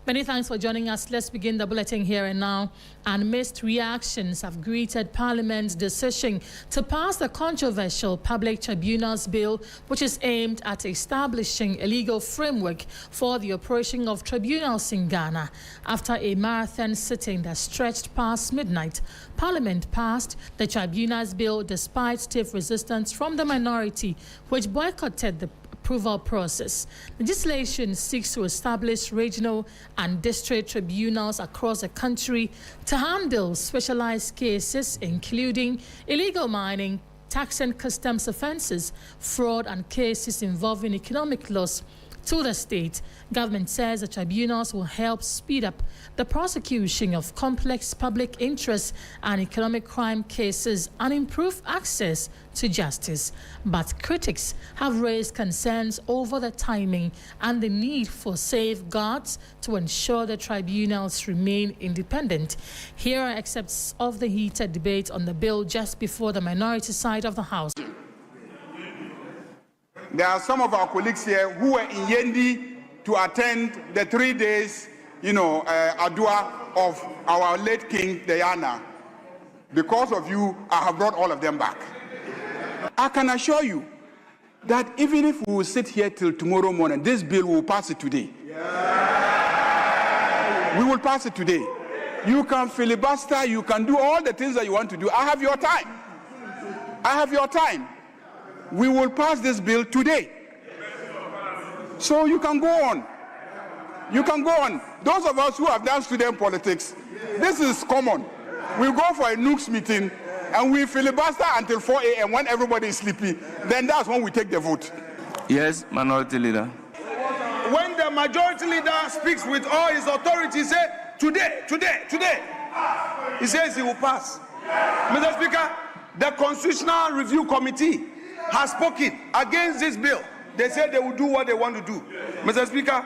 Many thanks for joining us. Let's begin the bulletin here and now. And mixed reactions have greeted Parliament's decision to pass the controversial Public Tribunals Bill, which is aimed at establishing a legal framework for the operation of tribunals in Ghana. After a marathon sitting that stretched past midnight, Parliament passed the Tribunals Bill despite stiff resistance from the minority, which boycotted the approval process. Legislation seeks to establish regional and district tribunals across the country to handle specialized cases, including illegal mining, tax and customs offences, fraud, and cases involving economic loss to the state. Government says the tribunals will help speed up the prosecution of complex public interest and economic crime cases and improve access to justice. But critics have raised concerns over the timing and the need for safeguards to ensure the tribunals remain independent. Here are excerpts of the heated debate on the bill just before the minority side of the House. There are some of our colleagues here who were in Yendi to attend the 3 days, Adua of our late King Diana. Because of you, I have brought all of them back. I can assure you that even if we will sit here till tomorrow morning, this bill will pass it today. We will pass it today. You can filibuster, you can do all the things that you want to do. I have your time. I have your time. We will pass this bill today. So you can go on. You can go on. Those of us who have done student politics, this is common. We go for a Nooks meeting and we filibuster until 4 a.m. when everybody is sleepy. Then that's when we take the vote. Yes, Minority Leader. When the Majority Leader speaks with all his authority, he says, today, he says he will pass. Mr. Speaker, the Constitutional Review Committee has spoken against this bill. They said they will do what they want to do. Mr. Speaker,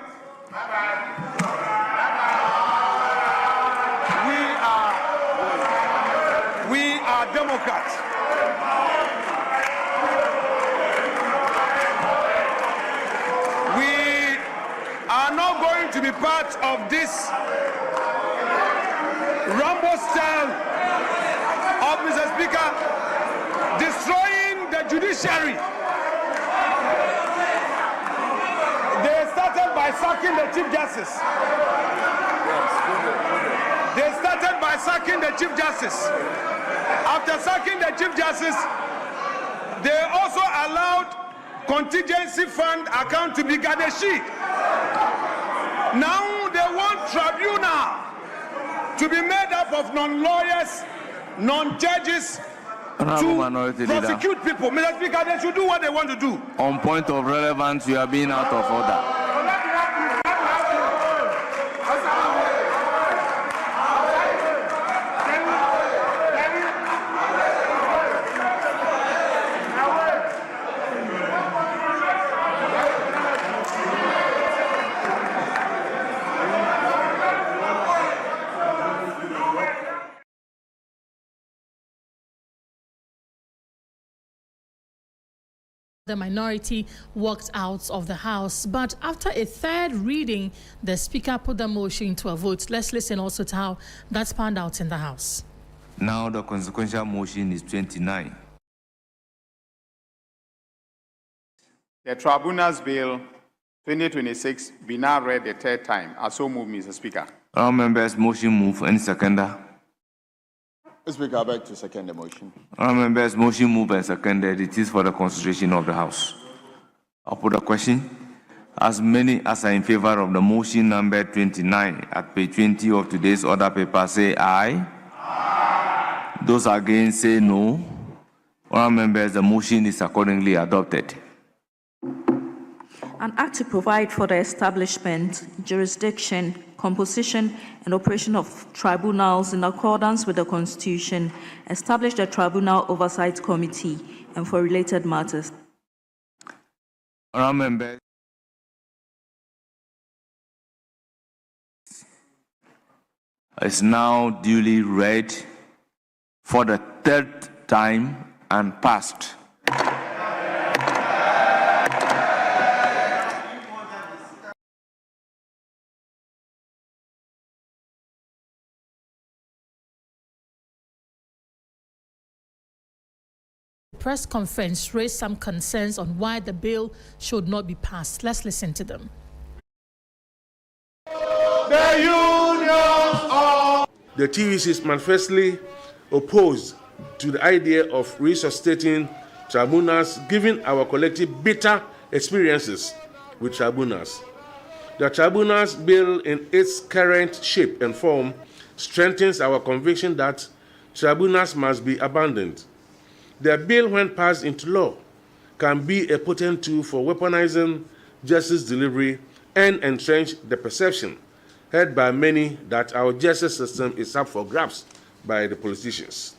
we are Democrats. We are not going to be part of this Rambo style of, Mr. Speaker, destroying the judiciary. They started by sacking the Chief Justice. They started by sacking the Chief Justice. After sacking the Chief Justice, they also allowed contingency fund account to be garnished. Now they want tribunal to be made up of non-lawyers, non-judges, to prosecute people. Mr. Speaker, they should do what they want to do. On point of relevance, you are being out of order. The minority walked out of the House, but after a third reading, the Speaker put the motion to a vote. Let's listen also to how that panned out in the House. Now the consequential motion is 29. The Tribunals Bill 2026 be now read the third time. I so move, Mr. Speaker. All members, motion move. Any seconder? Speaker, I beg to second the motion. All members, motion move and seconded. It is for the constitution of the House. I'll put a question. As many as are in favor of the motion number 29 at page 20 of today's order paper say aye. Aye. Those against say no. All members, the motion is accordingly adopted. An act to provide for the establishment, jurisdiction, composition, and operation of tribunals in accordance with the Constitution, establish the Tribunal Oversight Committee, and for related matters. All members. Is now duly read for the third time and passed. press conference, raised some concerns on why the bill should not be passed. Let's listen to them. The TVC is manifestly opposed to the idea of resuscitating tribunals, given our collective bitter experiences with tribunals. The tribunals bill in its current shape and form strengthens our conviction that tribunals must be abandoned. The bill, when passed into law, can be a potent tool for weaponizing justice delivery and entrench the perception held by many that our justice system is up for grabs by the politicians.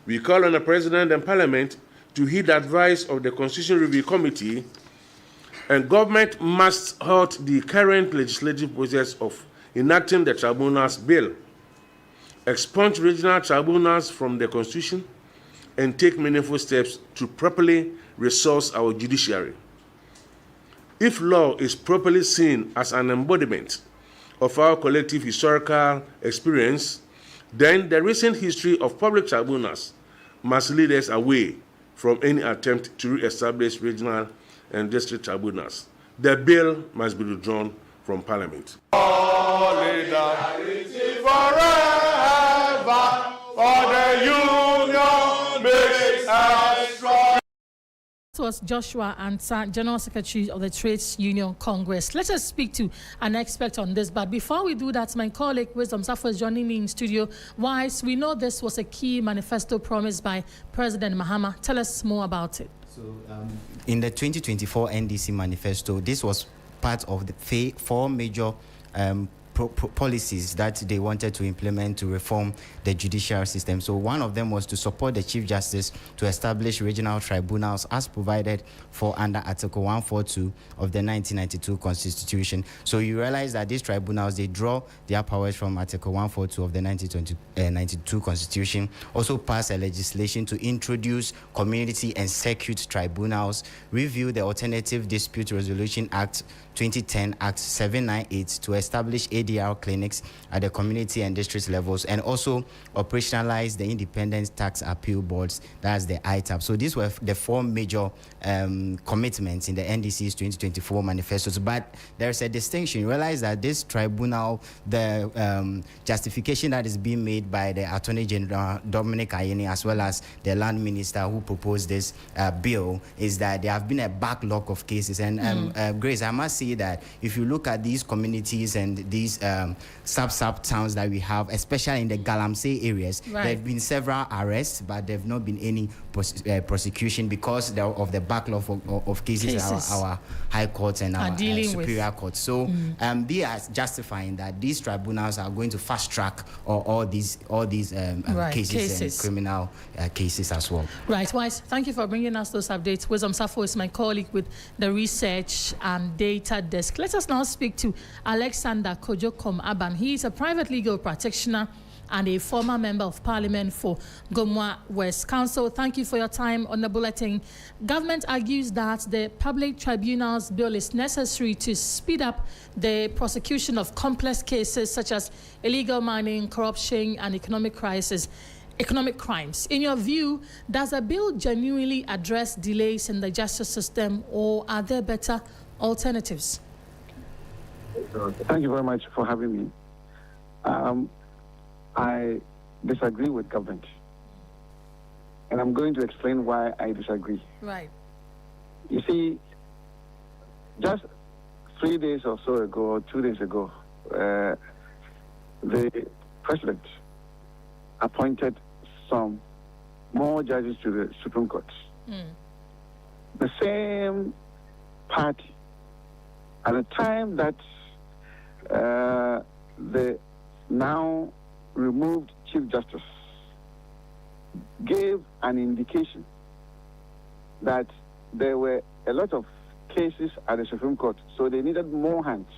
We call on the President and Parliament to heed the advice of the Constitution Review Committee, and government must halt the current legislative process of enacting the tribunals bill, expunge regional tribunals from the Constitution, and take meaningful steps to properly resource our judiciary. If law is properly seen as an embodiment of our collective historical experience, then the recent history of public tribunals must lead us away from any attempt to re-establish regional and district tribunals. The bill must be withdrawn from Parliament. Solidarity forever, for the union makes us strong. This was Joshua Ansah, General Secretary of the Trades Union Congress. Let us speak to an expert on this. But before we do that, my colleague Wisdom Safo is joining me in studio. Wise, we know this was a key manifesto promised by President Mahama. Tell us more about it. So, in the 2024 NDC manifesto, this was part of the four major policies that they wanted to implement to reform the judicial system. So one of them was to support the Chief Justice to establish regional tribunals as provided for under Article 142 of the 1992 Constitution. So you realize that these tribunals, they draw their powers from Article 142 of the 1992 Constitution. Also pass a legislation to introduce community and circuit tribunals, review the Alternative Dispute Resolution Act 2010 Act 798 to establish ADR clinics at the community and district levels, and also operationalize the Independent Tax Appeal Boards, that's the ITAP. So these were the four major commitments in the NDC's 2024 manifestos. But there's a distinction. You realize that this tribunal, the justification that is being made by the Attorney General Dominic Ayeni as well as the Land Minister who proposed this bill is that there have been a backlog of cases. And Grace, I must say that if you look at these communities and these sub towns that we have, especially in the Galamsey areas, there have been several arrests, but there have not been any prosecution because of the backlog of cases our high courts and our superior courts. So they are justifying that these tribunals are going to fast track all these cases and criminal cases as well. Right, Wise, thank you for bringing us those updates. Wisdom Safo is my colleague with the research and data desk. Let us now speak to Alexander Kojokom Aban. He is a private legal practitioner and a former member of parliament for Gomwa West Council. Thank you for your time on the bulletin. Government argues that the Public Tribunals Bill is necessary to speed up the prosecution of complex cases such as illegal mining, corruption, and economic crimes. In your view, does the bill genuinely address delays in the justice system, or are there better alternatives? Thank you very much for having me. I disagree with government, and I'm going to explain why I disagree. Right. You see, just 3 days or so ago, or 2 days ago, the president appointed some more judges to the Supreme Court. The same party, at the time that the now removed Chief Justice gave an indication that there were a lot of cases at the Supreme Court, so they needed more hands.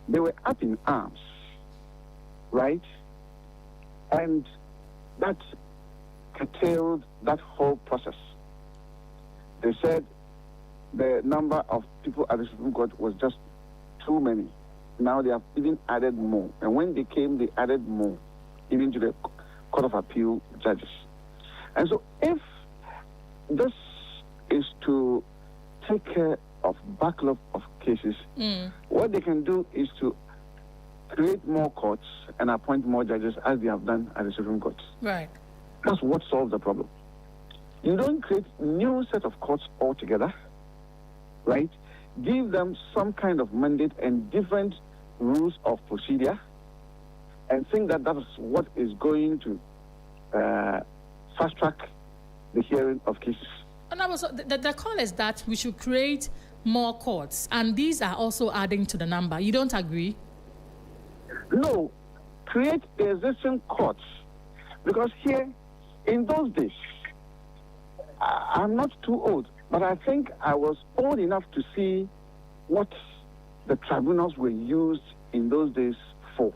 They were up in arms, right? And that curtailed that whole process. They said the number of people at the Supreme Court was just too many. Now they have even added more. And when they came, they added more, even to the Court of Appeal judges. And so if this is to take care of backlog of cases. What they can do is to create more courts and appoint more judges, as they have done at the Supreme Court. Right. That's what solves the problem. You don't create new set of courts altogether, right? Give them some kind of mandate and different rules of procedure, and think that that is what is going to fast track the hearing of cases. And also, the call is that we should create more courts, and these are also adding to the number. You don't agree? No, create the existing courts, because here, in those days, I'm not too old, but I think I was old enough to see what the tribunals were used in those days for.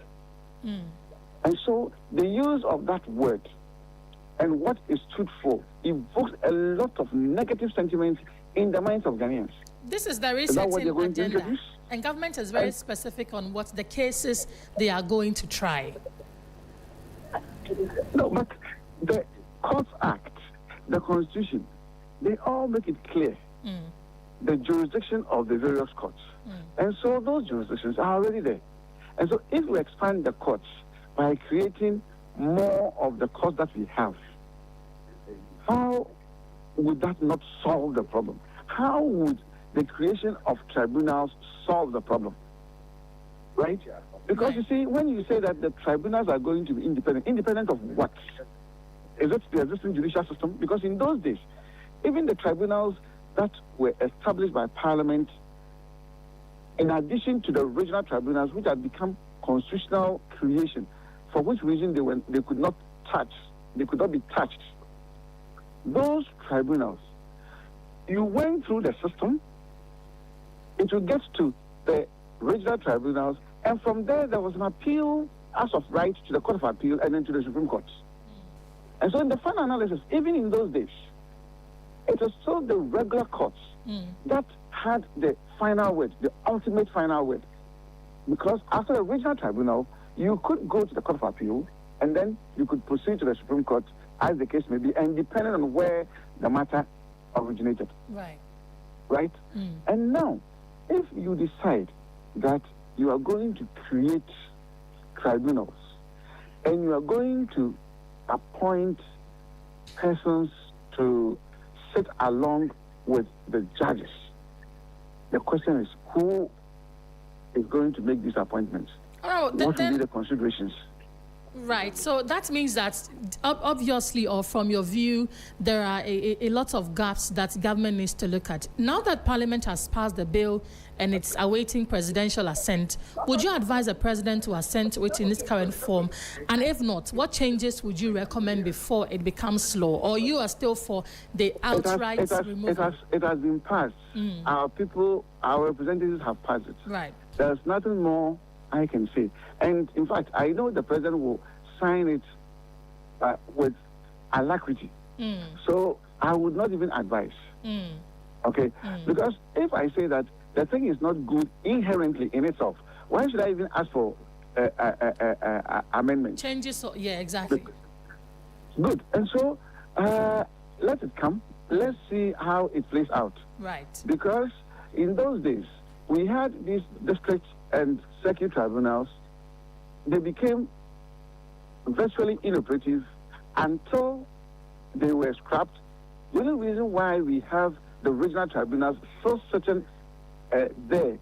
And so the use of that word and what it stood for evokes a lot of negative sentiments in the minds of Ghanaians. This is the resetting agenda, and government is very specific on what the cases they are going to try. No, but the Courts Act, the Constitution, they all make it clear the jurisdiction of the various courts. And so those jurisdictions are already there. And so if we expand the courts by creating more of the courts that we have, how would that not solve the problem? How would the creation of tribunals solve the problem? Right? Because you see, when you say that the tribunals are going to be independent of what? Is it the existing judicial system? Because in those days, even the tribunals that were established by Parliament, in addition to the regional tribunals, which had become constitutional creation, for which reason they could not be touched. Those tribunals, you went through the system, it will get to the regional tribunals, and from there was an appeal as of right to the Court of Appeal and then to the Supreme Court. And so in the final analysis, even in those days, it was still the regular courts that had the final word, the ultimate final word. Because after the regional tribunal, you could go to the Court of Appeal, and then you could proceed to the Supreme Court, as the case may be, and depending on where the matter originated. Right. Right? And now, if you decide that you are going to create tribunals, and you are going to appoint persons to sit along with the judges, the question is, who is going to make these appointments? What will be the considerations? Right. So that means that obviously, or from your view, there are a lot of gaps that government needs to look at. Now that Parliament has passed the bill and it's awaiting presidential assent, would you advise the president to assent to it in its current form? And if not, what changes would you recommend before it becomes law? Or you are still for the outright removal? It has been passed. Our people, our representatives have passed it. Right. There's nothing more I can say. And in fact, I know the president will sign it with alacrity. So I would not even advise. Okay? Because if I say that the thing is not good inherently in itself, why should I even ask for amendments? Changes, yeah, exactly. Good. And so let it come. Let's see how it plays out. Right. Because in those days, we had these district and circuit tribunals. They became virtually inoperative until they were scrapped. The only reason why we have the regional tribunals so certain there,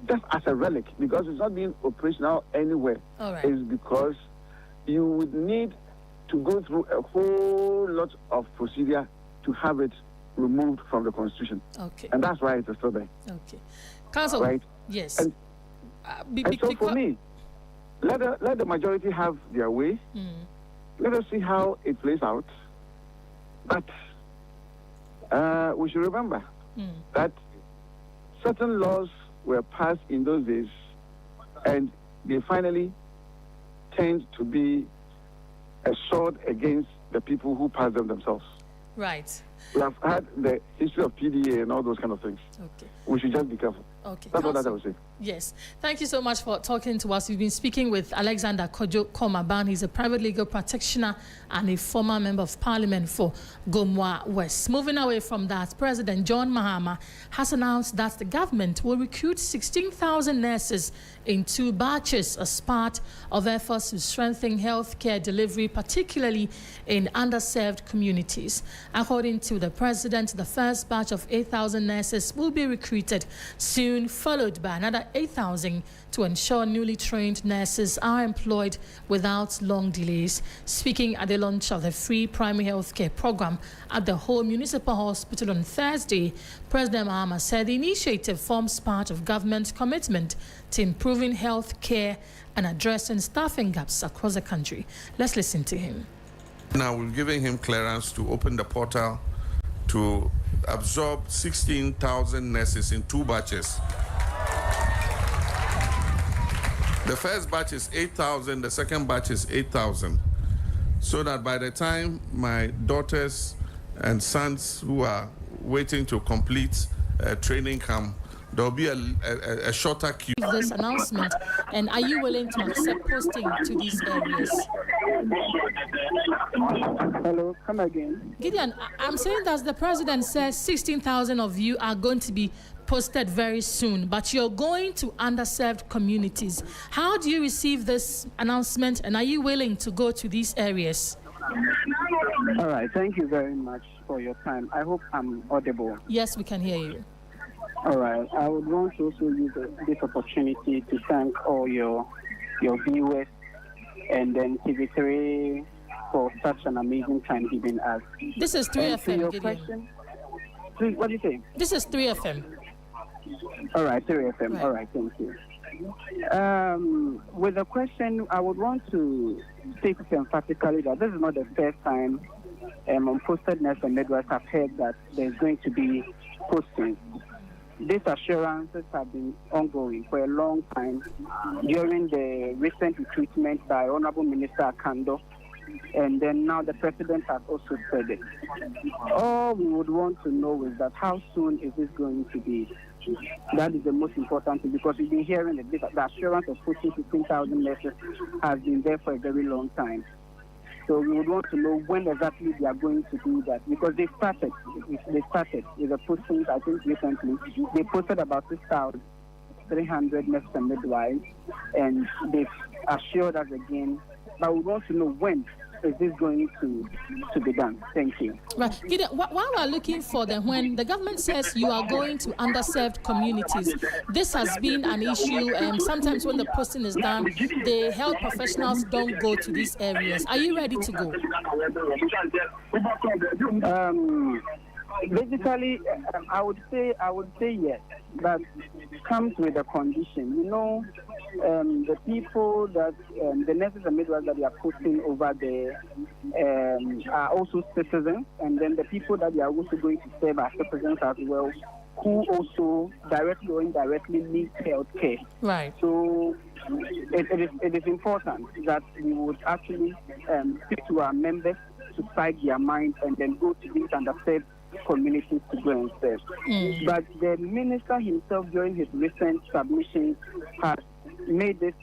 just as a relic, because it's not being operational anywhere, is because you would need to go through a whole lot of procedure to have it removed from the Constitution. Okay. And that's why it is still there. Okay. Council, right? Yes. And so for me, let the majority have their way. Let us see how it plays out. But we should remember that certain laws were passed in those days, and they finally tend to be a sword against the people who passed them themselves. Right. We have had the history of PDA and all those kind of things. Okay. We should just be careful. Okay. That's all that I would say. Yes. Thank you so much for talking to us. We've been speaking with Alexander Kojo Komaban. He's a private legal practitioner and a former member of parliament for Gomwa West. Moving away from that, President John Mahama has announced that the government will recruit 16,000 nurses in 2 batches as part of efforts to strengthen healthcare delivery, particularly in underserved communities. According to the president, the first batch of 8,000 nurses will be recruited soon, followed by another 8,000 to ensure newly trained nurses are employed without long delays. Speaking at the launch of the free primary health care program at the Whole Municipal Hospital on Thursday, President Mahama said the initiative forms part of government's commitment to improving health care and addressing staffing gaps across the country. Let's listen to him. Now we're giving him clearance to open the portal to absorb 16,000 nurses in 2 batches. The first batch is 8,000, the second batch is 8,000. So that by the time my daughters and sons who are waiting to complete training come, there'll be a shorter queue. This announcement, and are you willing to accept posting to these areas? Hello, come again. Gideon, I'm saying that the president says 16,000 of you are going to be posted very soon, but you're going to underserved communities. How do you receive this announcement, and are you willing to go to these areas? All right, thank you very much for your time. I hope I'm audible. Yes, we can hear you. All right, I would want to also use this opportunity to thank all your viewers and then TV3 for such an amazing time giving us. This is 3FM, Gideon. Question, please, what do you say? This is 3FM. All right, 3FM. Right. All right, thank you. With the question, I would want to state emphatically that this is not the first time unposted nurse and midwives have heard that there's going to be postings. These assurances have been ongoing for a long time during the recent recruitment by Honorable Minister Akando, and then now the president has also said it. All we would want to know is that how soon is this going to be? That is the most important thing, because we've been hearing that the assurance of pushing 15,000 nurses has been there for a very long time. So we would want to know when exactly they are going to do that, because they started with the postings. I think recently they posted about 6,300 nurses and midwives, and they've assured us again. But we want to know when is this going to be done. Thank you. Right. Gideon, while we're looking for them, when the government says you are going to underserved communities, this has been an issue. Sometimes when the posting is done, the health professionals don't go to these areas. Are you ready to go? Basically, I would say yes. That comes with a condition. You know, the people that the nurses and midwives that they are posting over there are also citizens, and then the people that they are also going to serve as citizens as well, who also directly or indirectly need health care. Right. So it is important that we would actually speak to our members to strike their mind and then go to these underserved communities to go and serve. But the minister himself, during his recent submissions, has made it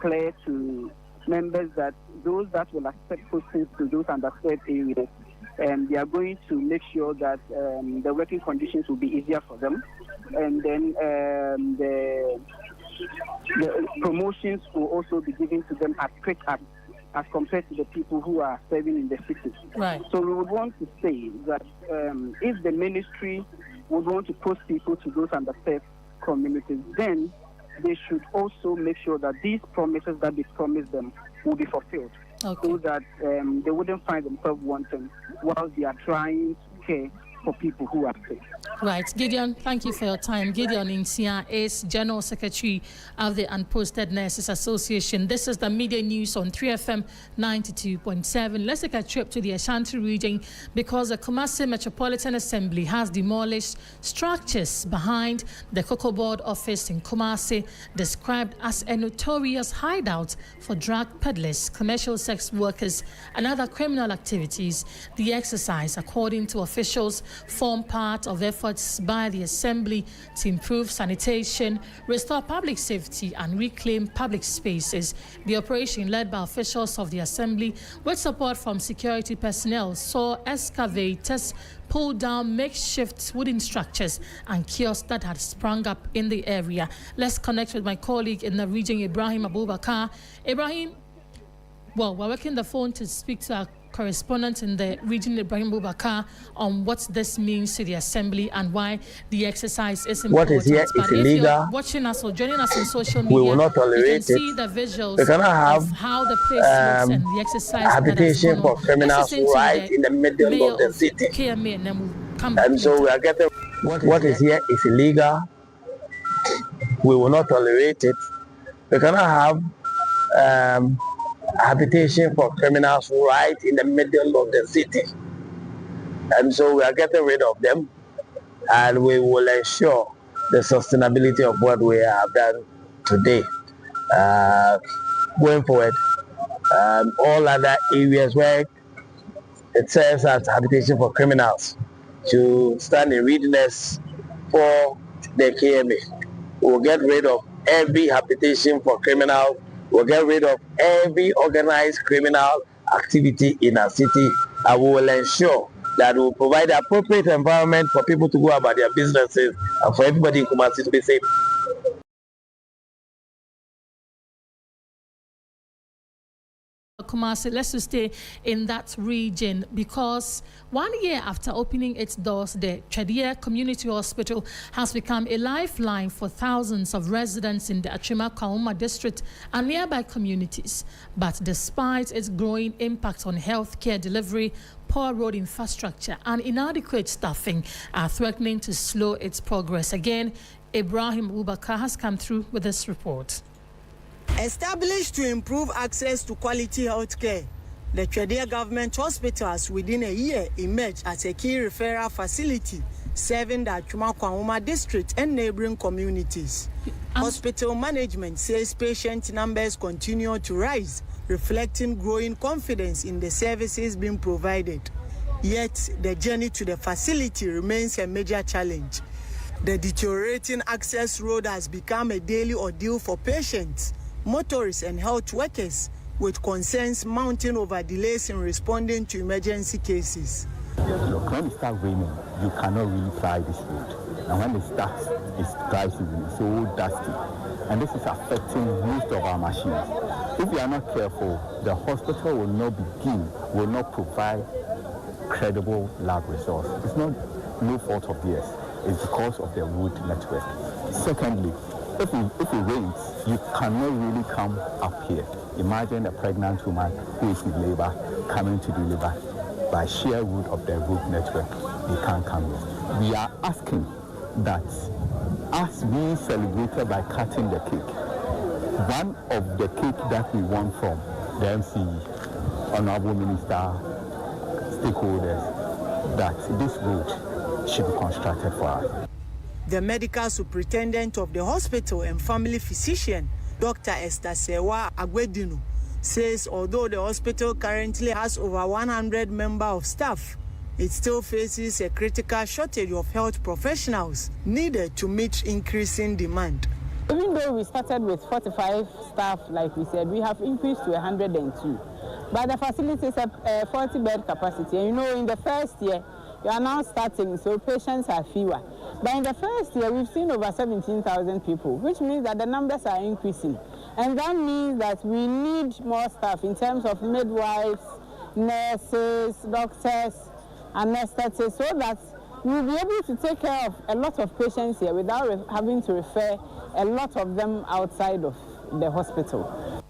clear to members that those that will accept postings to those underserved areas, they are going to make sure that the working conditions will be easier for them, and then the promotions will also be given to them as quick as compared to the people who are serving in the cities. Right. So we would want to say that if the ministry would want to post people to those underserved communities, then they should also make sure that these promises that they promised them will be fulfilled. Okay. So that they wouldn't find themselves wanting while they are trying to care for people who are sick. Right. Gideon, thank you for your time. Gideon Insia is General Secretary of the Unposted Nurses Association. This is the media news on 3FM 92.7. Let's take a trip to the Ashanti region, because the Kumasi Metropolitan Assembly has demolished structures behind the Cocoa Board office in Kumasi, described as a notorious hideout for drug peddlers, commercial sex workers, and other criminal activities. The exercise, according to officials, form part of efforts by the Assembly to improve sanitation, restore public safety, and reclaim public spaces. The operation, led by officials of the Assembly with support from security personnel, saw excavators pull down makeshift wooden structures and kiosks that had sprung up in the area. Let's connect with my colleague in the region, Ibrahim Abubakar. Ibrahim, well, we're working the phone to speak to our correspondent in the region, Ibrahim Abubakar, on what this means to the Assembly and why the exercise is important. What is here is illegal. If you're watching us or joining us on social media, we will not tolerate you can it. see the visuals We cannot have of how the place looks and the exercise habitation for criminals right in the middle of the city. And so we are getting what is here is illegal. We will not tolerate it. We cannot have habitation for criminals right in the middle of the city. And so we are getting rid of them, and we will ensure the sustainability of what we have done today. Going forward, all other areas where it serves as habitation for criminals to stand in readiness for the KMA. We will get rid of every habitation for criminals. We'll get rid of every organized criminal activity in our city, and we will ensure that we will provide the appropriate environment for people to go about their businesses and for everybody in Kumasi to be safe. Kumasi, let's just stay in that region, because 1 year after opening its doors, the Chedia Community Hospital has become a lifeline for thousands of residents in the Agyemang district and nearby communities. But despite its growing impact on healthcare delivery, poor road infrastructure and inadequate staffing are threatening to slow its progress. Again, Ibrahim Abubakar has come through with this report. Established to improve access to quality health care, the Chedia Government Hospital has within a year emerged as a key referral facility serving the Agyemang district and neighboring communities. Hospital management says patient numbers continue to rise, reflecting growing confidence in the services being provided. Yet, the journey to the facility remains a major challenge. The deteriorating access road has become a daily ordeal for patients, motorists and health workers, with concerns mounting over delays in responding to emergency cases. Look, when it starts raining, you cannot really fly this road. And when it starts, it's dry season, it's so dusty. And this is affecting most of our machines. If we are not careful, the hospital will not provide credible lab results. It's not no fault of theirs. It's because of the road network. Secondly, if it rains, you cannot really come up here. Imagine a pregnant woman who is in labor coming to deliver. By sheer root of the road network, they can't come here. We are asking that, as we celebrated by cutting the cake, one of the cake that we want from the MC, Honorable Minister, stakeholders, that this road should be constructed for us. The medical superintendent of the hospital and family physician, Dr. Esther Sewa Agwedinu, says although the hospital currently has over 100 members of staff, it still faces a critical shortage of health professionals needed to meet increasing demand. Even though we started with 45 staff, like we said, we have increased to 102. But the facility is a 40-bed capacity. And in the first year, we are now starting, so patients are fewer. But in the first year, we've seen over 17,000 people, which means that the numbers are increasing. And that means that we need more staff in terms of midwives, nurses, doctors, anesthetists, so that we'll be able to take care of a lot of patients here without having to refer a lot of them outside of the hospital.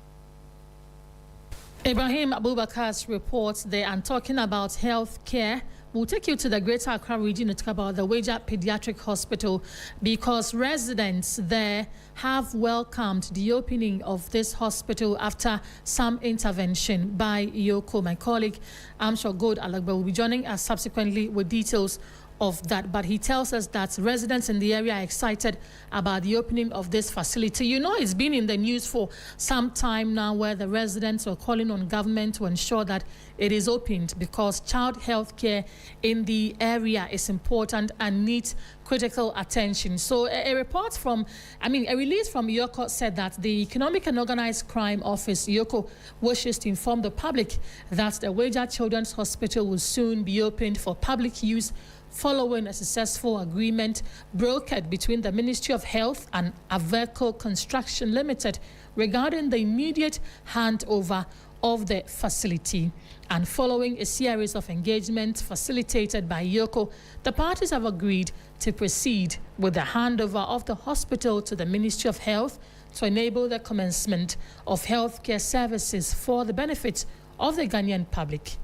Ibrahim Abubakar's report there, and talking about health care. We'll take you to the Greater Accra region to talk about the Wager Pediatric Hospital, because residents there have welcomed the opening of this hospital after some intervention by Yoko. My colleague, Amsho God Alagba, will be joining us subsequently with details of that. But he tells us that residents in the area are excited about the opening of this facility. You know, it's been in the news for some time now, where the residents are calling on government to ensure that it is opened, because child health care in the area is important and needs critical attention. So a release from Yoko said that the Economic and Organized Crime Office, Yoko, wishes to inform the public that the Weija Children's Hospital will soon be opened for public use, following a successful agreement brokered between the Ministry of Health and Aveco Construction Limited regarding the immediate handover of the facility. And following a series of engagements facilitated by Yoko, the parties have agreed to proceed with the handover of the hospital to the Ministry of Health to enable the commencement of healthcare services for the benefit of the Ghanaian public.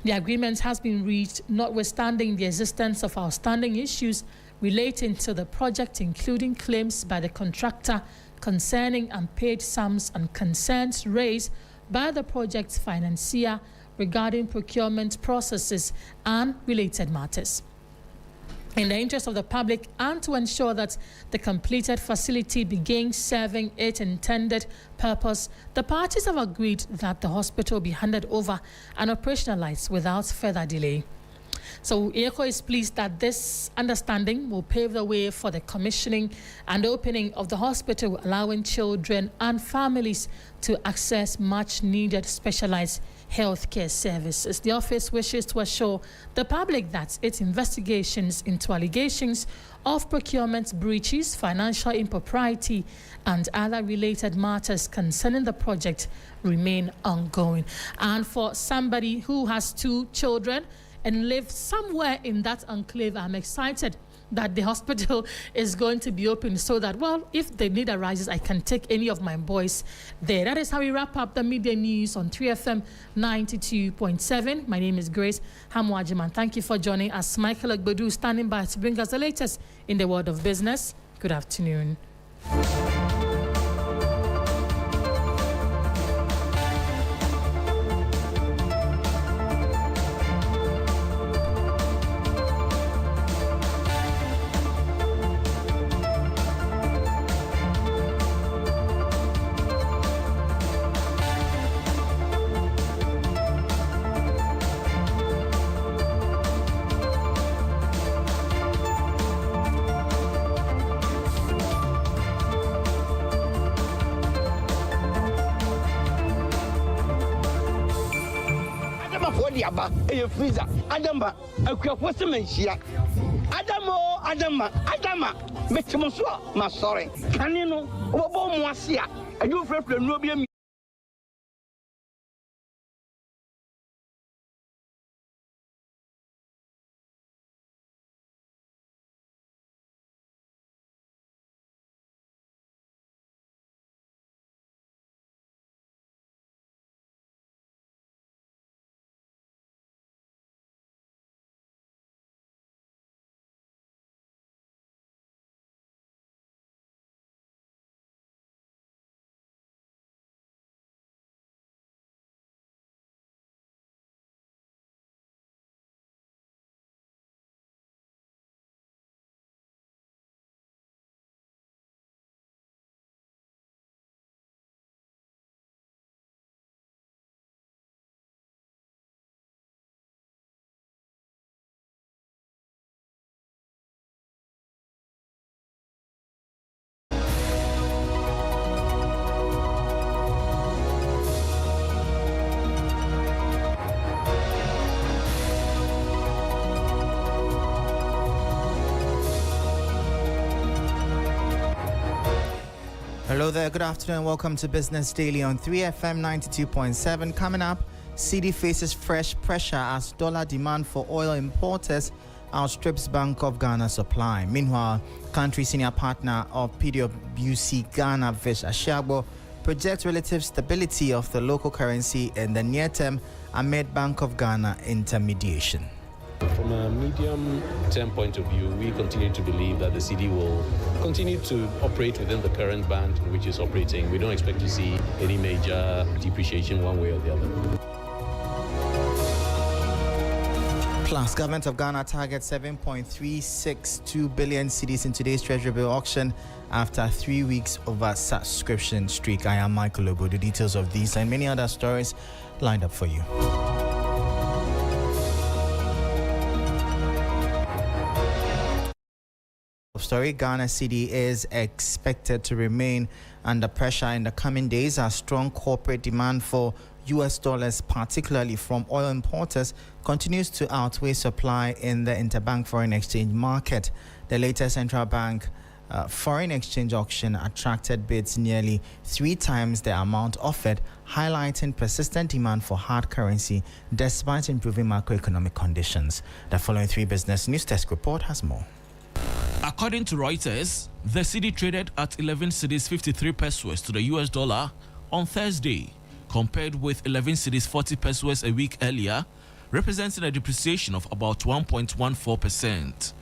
The agreement has been reached notwithstanding the existence of outstanding issues relating to the project, including claims by the contractor concerning unpaid sums and concerns raised by the project's financier regarding procurement processes and related matters. In the interest of the public and to ensure that the completed facility begins serving its intended purpose, the parties have agreed that the hospital be handed over and operationalized without further delay. So ECO is pleased that this understanding will pave the way for the commissioning and opening of the hospital, allowing children and families to access much needed specialized healthcare services. The office wishes to assure the public that its investigations into allegations of procurement breaches, financial impropriety, and other related matters concerning the project remain ongoing. And for somebody who has 2 children and live somewhere in that enclave, I'm excited that the hospital is going to be open so that, well, if the need arises, I can take any of my boys there. That is how we wrap up the media news on 3FM 92.7. My name is Grace Hammoh Agyemang. Thank you for joining us. Michael Agbodu standing by to bring us the latest in the world of business. Good afternoon. Freezer, Adamba, a Kwaposamanshia. Adama, Metamosua, my sorry. Can you know what Moasia? I do for Nobium. Hello there, good afternoon. Welcome to Business Daily on 3FM 92.7. Coming up, cedi faces fresh pressure as dollar demand for oil importers outstrips Bank of Ghana supply. Meanwhile, country senior partner of PwC Ghana, Vish Ashiagbo, projects relative stability of the local currency in the near term amid Bank of Ghana intermediation. From a medium-term point of view, we continue to believe that the cedi will continue to operate within the current band in which it's operating. We don't expect to see any major depreciation one way or the other. Plus, government of Ghana targets 7.362 billion cedis in today's treasury bill auction after 3 weeks of a subscription streak. I am Michael Obo. The details of these and many other stories lined up for you. Story: Ghana cedi is expected to remain under pressure in the coming days as strong corporate demand for US dollars, particularly from oil importers, continues to outweigh supply in the interbank foreign exchange market. The latest central bank foreign exchange auction attracted bids nearly 3 times the amount offered, highlighting persistent demand for hard currency despite improving macroeconomic conditions. The following 3 Business News Desk report has more. According to Reuters, the cedi traded at 11 cedis 53 pesos to the US dollar on Thursday, compared with 11 cedis 40 pesos a week earlier, representing a depreciation of about 1.14%.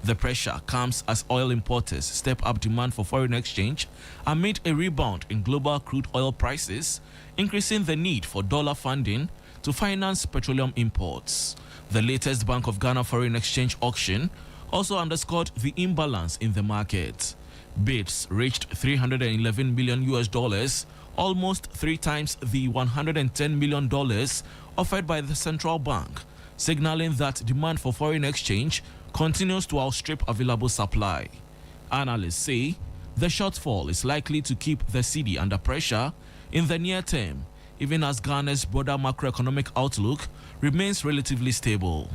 The pressure comes as oil importers step up demand for foreign exchange amid a rebound in global crude oil prices, increasing the need for dollar funding to finance petroleum imports. The latest Bank of Ghana foreign exchange auction also underscored the imbalance in the market. Bids reached $311 million, almost 3 times the $110 million offered by the central bank, signaling that demand for foreign exchange continues to outstrip available supply. Analysts say the shortfall is likely to keep the cedi under pressure in the near term, even as Ghana's broader macroeconomic outlook remains relatively stable.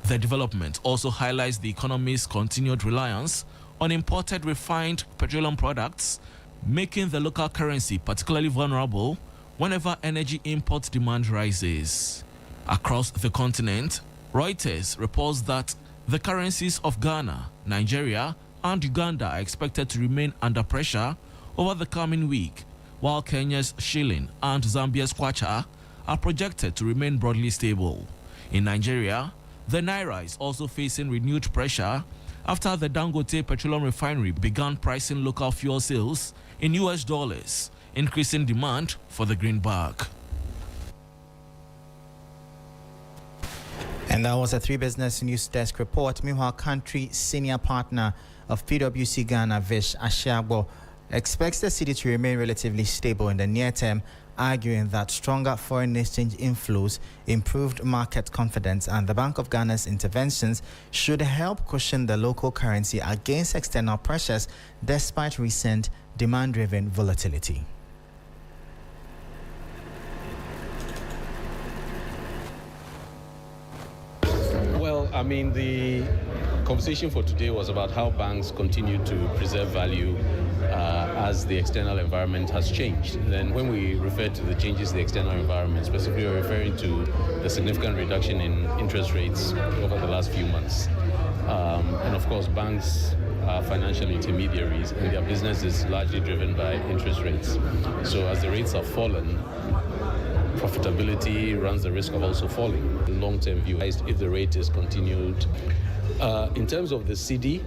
The development also highlights the economy's continued reliance on imported refined petroleum products, making the local currency particularly vulnerable whenever energy import demand rises. Across the continent, Reuters reports that the currencies of Ghana, Nigeria, and Uganda are expected to remain under pressure over the coming week, while Kenya's shilling and Zambia's kwacha are projected to remain broadly stable. In Nigeria, the naira is also facing renewed pressure after the Dangote petroleum refinery began pricing local fuel sales in US dollars, increasing demand for the greenback. And that was a 3 Business News Desk report. Meanwhile, country senior partner of PwC Ghana, Vish Ashiagbo, expects the cedi to remain relatively stable in the near term, arguing that stronger foreign exchange inflows, improved market confidence, and the Bank of Ghana's interventions should help cushion the local currency against external pressures despite recent demand-driven volatility. Well, I mean, the conversation for today was about how banks continue to preserve value as the external environment has changed. Then when we refer to the changes in the external environment, specifically we're referring to the significant reduction in interest rates over the last few months. And of course, banks are financial intermediaries and their business is largely driven by interest rates. So as the rates have fallen, profitability runs the risk of also falling. The long-term view, if the rate is continued. In terms of the cedi,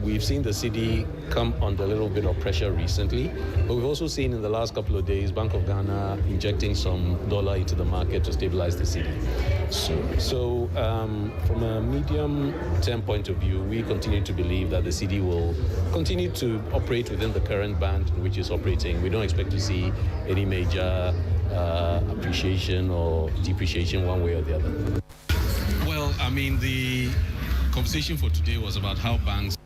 we've seen the cedi come under a little bit of pressure recently, but we've also seen in the last couple of days Bank of Ghana injecting some dollar into the market to stabilize the cedi. So from a medium-term point of view, we continue to believe that the cedi will continue to operate within the current band in which it's operating. We don't expect to see any major appreciation or depreciation one way or the other. Well, I mean, the conversation for today was about how banks...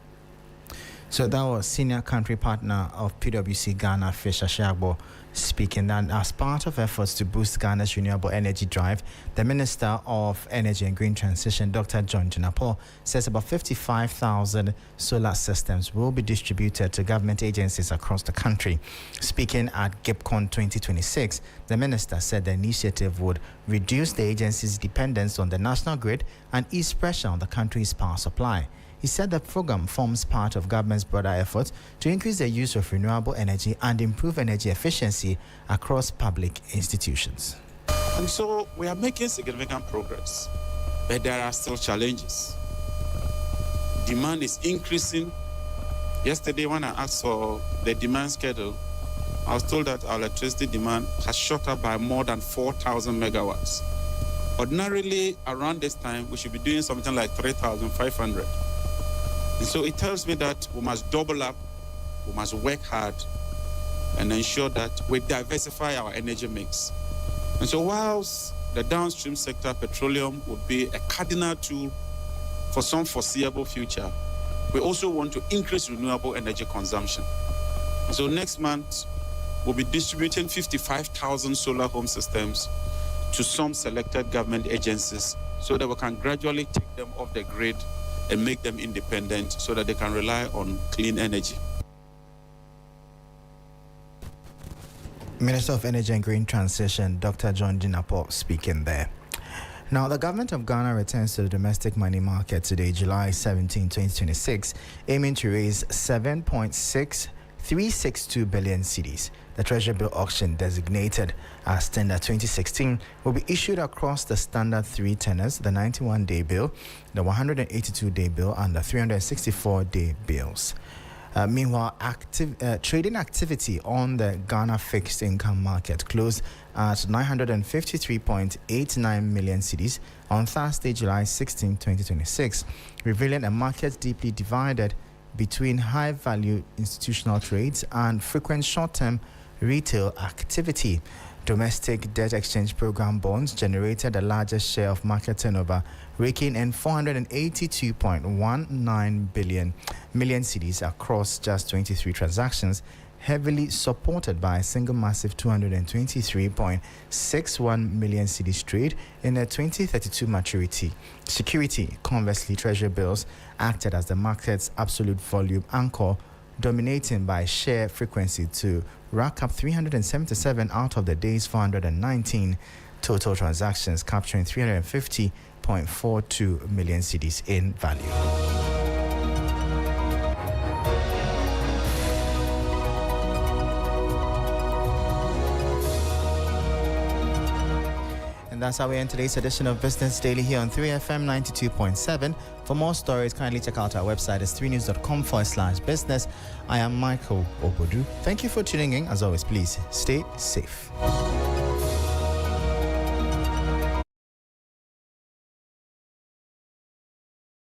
So that was senior country partner of PwC Ghana, Vish Ashiagbo, speaking. That as part of efforts to boost Ghana's renewable energy drive, the Minister of Energy and Green Transition, Dr. John Jinapor, says about 55,000 solar systems will be distributed to government agencies across the country. Speaking at GIPCON 2026, the minister said the initiative would reduce the agency's dependence on the national grid and ease pressure on the country's power supply. He said the program forms part of government's broader efforts to increase the use of renewable energy and improve energy efficiency across public institutions. And so we are making significant progress, but there are still challenges. Demand is increasing. Yesterday when I asked for the demand schedule, I was told that our electricity demand has shot up by more than 4,000 megawatts Ordinarily, around this time, we should be doing something like 3,500. And so it tells me that we must double up, we must work hard, and ensure that we diversify our energy mix. And so whilst the downstream sector, petroleum, would be a cardinal tool for some foreseeable future, we also want to increase renewable energy consumption. And so next month, we'll be distributing 55,000 solar home systems to some selected government agencies so that we can gradually take them off the grid and make them independent so that they can rely on clean energy. Minister of Energy and Green Transition, Dr. John Jinapor, speaking there. Now, the government of Ghana returns to the domestic money market today, July 17, 2026, aiming to raise 7.6362 billion cedis. The Treasury Bill auction, designated as Tender 2016, will be issued across the standard three tenors: the 91-day bill, the 182-day bill, and the 364-day bills. Meanwhile, trading activity on the Ghana fixed income market closed at 953.89 million cedis on Thursday, July 16, 2026, revealing a market deeply divided between high-value institutional trades and frequent short-term retail activity. Domestic debt exchange program bonds generated the largest share of market turnover, raking in 482.19 million cedis across just 23 transactions, heavily supported by a single massive 223.61 million cedis trade in a 2032 maturity security. Conversely, Treasury bills acted as the market's absolute volume anchor, dominating by share frequency to rack up 377 out of the day's 419 total transactions, capturing 350.42 million cedis in value. And that's how we end today's edition of Business Daily here on 3FM 92.7. For more stories, kindly check out our website. It's 3news.com/business. I am Michael Obodu. Thank you for tuning in. As always, please stay safe.